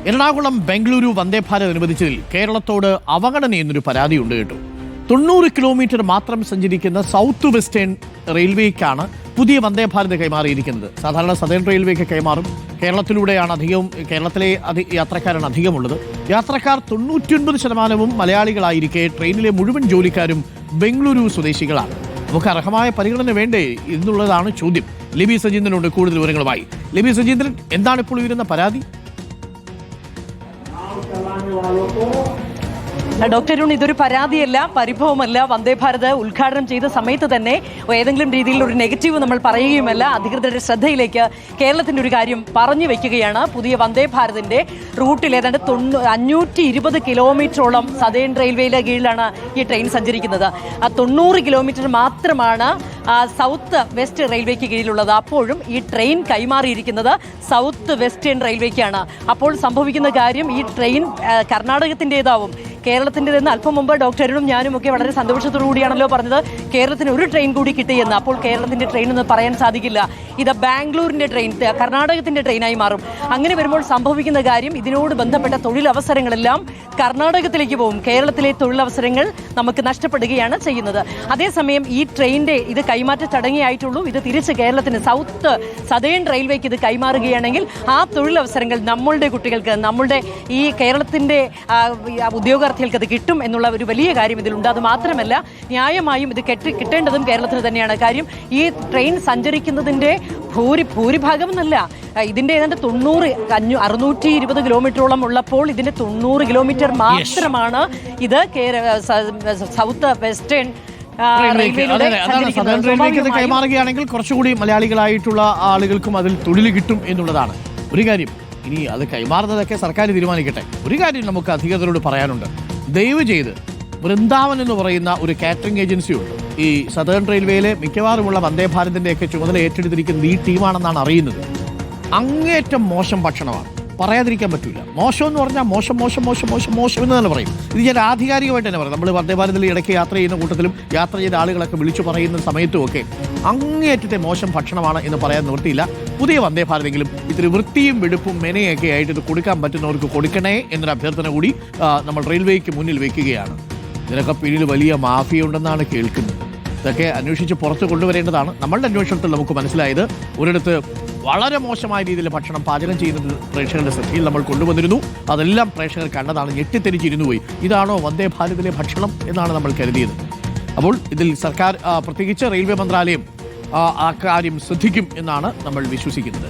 എറണാകുളം ബംഗളൂരു വന്ദേ ഭാരത് അനുവദിച്ചതിൽ കേരളത്തോട് അവഗണനയെന്നൊരു പരാതിയുണ്ട് കേട്ടോ. 90 കിലോമീറ്റർ മാത്രം സഞ്ചരിക്കുന്ന സൗത്ത് വെസ്റ്റേൺ റെയിൽവേക്കാണ് പുതിയ വന്ദേ ഭാരത് കൈമാറിയിരിക്കുന്നത്. സാധാരണ സദേൺ റെയിൽവേക്ക് കൈമാറും. കേരളത്തിലൂടെയാണ് കേരളത്തിലെ യാത്രക്കാരാണ് അധികമുള്ളത്. യാത്രക്കാർ 99% മലയാളികളായിരിക്കെ ട്രെയിനിലെ മുഴുവൻ ജോലിക്കാരും ബംഗളൂരു സ്വദേശികളാണ്. നമുക്ക് അർഹമായ പരിഗണന വേണ്ടേ എന്നുള്ളതാണ് ചോദ്യം. ലിബി സജീന്ദ്രനുണ്ട് കൂടുതൽ വിവരങ്ങളുമായി. ലിബി സജീന്ദ്രൻ, എന്താണ് ഇപ്പോൾ ഉയരുന്ന പരാതി? ഡോക്ടർ അരുൺ, ഇതൊരു പരാതിയല്ല, പരിഭവമല്ല. വന്ദേ ഭാരത് ഉദ്ഘാടനം ചെയ്ത സമയത്ത് തന്നെ ഏതെങ്കിലും രീതിയിൽ ഒരു നെഗറ്റീവ് നമ്മൾ പറയുകയുമല്ല. അധികൃതരുടെ ശ്രദ്ധയിലേക്ക് കേരളത്തിൻ്റെ ഒരു കാര്യം പറഞ്ഞു വെക്കുകയാണ്. പുതിയ വന്ദേ ഭാരതിൻ്റെ റൂട്ടിൽ ഏതാണ്ട് 520 കിലോമീറ്ററോളം സദേൺ റെയിൽവേയുടെ കീഴിലാണ് ഈ ട്രെയിൻ സഞ്ചരിക്കുന്നത്. 90 കിലോമീറ്റർ മാത്രമാണ് സൗത്ത് വെസ്റ്റ് റെയിൽവേക്ക് കീഴിലുള്ളത്. അപ്പോഴും ഈ ട്രെയിൻ കൈമാറിയിരിക്കുന്നത് സൗത്ത് വെസ്റ്റേൺ റെയിൽവേക്കാണ്. അപ്പോൾ സംഭവിക്കുന്ന കാര്യം, ഈ ട്രെയിൻ കർണാടകത്തിൻ്റെതാവും, കേരളത്തിൻ്റെതെന്ന് അല്പം മുമ്പ് ഡോക്ടർ അരുണും ഞാനും ഒക്കെ വളരെ സന്തോഷത്തോടു കൂടിയാണല്ലോ പറഞ്ഞത് കേരളത്തിന് ഒരു ട്രെയിൻ കൂടി കിട്ടിയെന്ന്. അപ്പോൾ കേരളത്തിൻ്റെ ട്രെയിൻ എന്ന് പറയാൻ സാധിക്കില്ല. ഇത് ബാംഗ്ലൂരിൻ്റെ ട്രെയിൻ കർണാടകത്തിൻ്റെ ട്രെയിനായി മാറും. അങ്ങനെ വരുമ്പോൾ സംഭവിക്കുന്ന കാര്യം, ഇതിനോട് ബന്ധപ്പെട്ട തൊഴിലവസരങ്ങളെല്ലാം കർണാടകത്തിലേക്ക് പോകും. കേരളത്തിലെ തൊഴിലവസരങ്ങൾ നമുക്ക് നഷ്ടപ്പെടുകയാണ് ചെയ്യുന്നത്. അതേസമയം ഈ ട്രെയിനിൻ്റെ ഇത് കൈമാറ്റ ചടങ്ങേ ആയിട്ടുള്ളൂ. ഇത് തിരിച്ച് കേരളത്തിന് സൗത്ത് സദേൺ റെയിൽവേക്ക് ഇത് കൈമാറുകയാണെങ്കിൽ ആ തൊഴിലവസരങ്ങൾ നമ്മളുടെ കുട്ടികൾക്ക്, നമ്മളുടെ ഈ കേരളത്തിൻ്റെ ഉദ്യോഗാർത്ഥികൾക്ക് അത് കിട്ടും എന്നുള്ള ഒരു വലിയ കാര്യം ഇതിലുണ്ട്. അത് മാത്രമല്ല, ന്യായമായും ഇത് കിട്ടേണ്ടതും കേരളത്തിന് തന്നെയാണ്. കാര്യം, ഈ ട്രെയിൻ സഞ്ചരിക്കുന്നതിൻ്റെ ഭൂരിഭാഗം എന്നല്ല, ഇതിൻ്റെ ഏതാണ്ട് 620 കിലോമീറ്ററോളം ഉള്ളപ്പോൾ ഇതിൻ്റെ 90 കിലോമീറ്റർ മാത്രമാണ് ഇത് സൗത്ത് വെസ്റ്റേൺ റെയിൽവേക്ക് കൈമാറുകയാണെങ്കിൽ കുറച്ചുകൂടി മലയാളികളായിട്ടുള്ള ആളുകൾക്കും അതിൽ തൊഴിൽ കിട്ടും എന്നുള്ളതാണ് ഒരു കാര്യം. ഇനി അത് കൈമാറുന്നതൊക്കെ സർക്കാർ തീരുമാനിക്കട്ടെ. ഒരു കാര്യം നമുക്ക് അധികൃതരോട് പറയാനുണ്ട്. ദയവ് ചെയ്ത് വൃന്ദാവൻ എന്ന് പറയുന്ന ഒരു കാറ്ററിംഗ് ഏജൻസിയുണ്ട്. ഈ സദേൺ റെയിൽവേയിലെ മിക്കവാറുമുള്ള വന്ദേ ഭാരതിൻ്റെയൊക്കെ ചുമതല ഏറ്റെടുത്തിരിക്കുന്നത് ഈ ടീമാണെന്നാണ് അറിയുന്നത്. അങ്ങേറ്റം മോശം ഭക്ഷണമാണ്, പറയാതിരിക്കാൻ പറ്റില്ല. മോശം എന്ന് പറഞ്ഞാൽ മോശം മോശം മോശം മോശം മോശം എന്ന് തന്നെ പറയും. ഇത് ഞാൻ ആധികാരികമായിട്ട് തന്നെ പറയും. നമ്മൾ വന്ദേ ഭാരതിൽ ഇടയ്ക്ക് യാത്ര ചെയ്യുന്ന കൂട്ടത്തിലും യാത്ര ചെയ്ത ആളുകളൊക്കെ വിളിച്ചു പറയുന്ന സമയത്തുമൊക്കെ അങ്ങേറ്റത്തെ മോശം ഭക്ഷണമാണ് എന്ന് പറയാൻ നിവൃത്തിയില്ല. പുതിയ വന്ദേ ഭാരതെങ്കിലും ഇത്തിരി വൃത്തിയും വെടുപ്പും മെനയൊക്കെ ആയിട്ട് ഇത് കൊടുക്കാൻ പറ്റുന്നവർക്ക് കൊടുക്കണേ എന്നൊരു അഭ്യർത്ഥന കൂടി നമ്മൾ റെയിൽവേക്ക് മുന്നിൽ വെക്കുകയാണ്. ഇതിനൊക്കെ പിന്നിൽ വലിയ മാഫിയ ഉണ്ടെന്നാണ് കേൾക്കുന്നത്. ഇതൊക്കെ അന്വേഷിച്ച് പുറത്ത് കൊണ്ടുവരേണ്ടതാണ്. നമ്മളുടെ അന്വേഷണത്തിൽ നമുക്ക് മനസ്സിലായത്, ഒരിടത്ത് വളരെ മോശമായ രീതിയിൽ ഭക്ഷണം പാചകം ചെയ്യുന്നത് പ്രേക്ഷകരുടെ ശ്രദ്ധയിൽ നമ്മൾ കൊണ്ടുവന്നിരുന്നു. അതെല്ലാം പ്രേക്ഷകർ കണ്ടതാണ്, ഞെട്ടിത്തെരിച്ചിരുന്നു പോയി. ഇതാണോ വന്ദേ ഭാരതിലെ ഭക്ഷണം എന്നാണ് നമ്മൾ കരുതിയത്. അപ്പോൾ ഇതിൽ സർക്കാർ, പ്രത്യേകിച്ച് റെയിൽവേ മന്ത്രാലയം ആ കാര്യം ശ്രദ്ധിക്കും എന്നാണ് നമ്മൾ വിശ്വസിക്കുന്നത്.